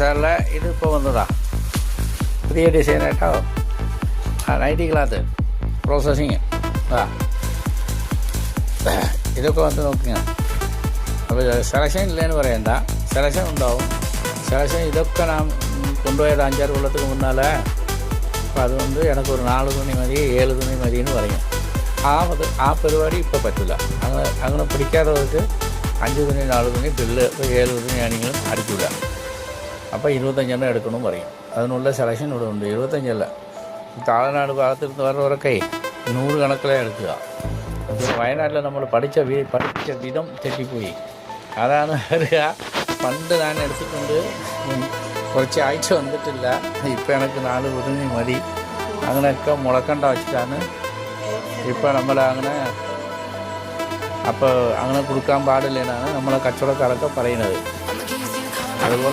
സാറിലെ ഇതിപ്പോൾ വന്നതാ പുതിയ ഡിസൈനായിട്ടോ 90 ക്ലാത്ത് പ്രോസസ്സിങ് ഇതൊക്കെ വന്ന് നോക്കിയാൽ അപ്പോൾ സെലക്ഷൻ ഇല്ലെന്ന് പറയണ്ട, സെലക്ഷൻ ഉണ്ടാവും. സെലക്ഷൻ ഇതൊക്കെ നാം കൊണ്ടുപോയത് 5-6 കൊല്ലத்துக்கு മുന്നാലെ. അപ്പോൾ അതുകൊണ്ട് എനിക്കൊരു 4 തുണി മതി 7 തുണി മതിയെന്ന് പറയും. ആ പരിപാടി ഇപ്പോൾ പറ്റില്ല. അങ്ങനെ പിടിക്കാത്തവർക്ക് 5 തുണി 4 തുണി ബില്ല് 7 തുണി ആണെങ്കിലും അടിക്കില്ല. അപ്പോൾ 25 എടുക്കണം പറയും. അതിനുള്ള സെലക്ഷൻ ഇവിടെ ഉണ്ട്. 75 താഴനാട് ഭാഗത്തിരുന്ന് വരുന്നവരൊക്കെ 100 കണക്കിലേ എടുക്കുക. വയനാട്ടിൽ നമ്മൾ പഠിച്ച വിധം തെറ്റിപ്പോയി. അതാണ് വരിക. പണ്ട് ഞാൻ എടുത്തിട്ടുണ്ട്, കുറച്ച് ആഴ്ച വന്നിട്ടില്ല. ഇപ്പം എനിക്ക് 4 തുണി മതി അങ്ങനെയൊക്കെ മുളക്കണ്ട വെച്ചിട്ടാണ് ഇപ്പോൾ നമ്മളങ്ങനെ. അപ്പോൾ അങ്ങനെ കൊടുക്കാൻ പാടില്ലെന്നാണ് നമ്മളെ കച്ചവടക്കാരൊക്കെ പറയുന്നത്. അതുപോലെ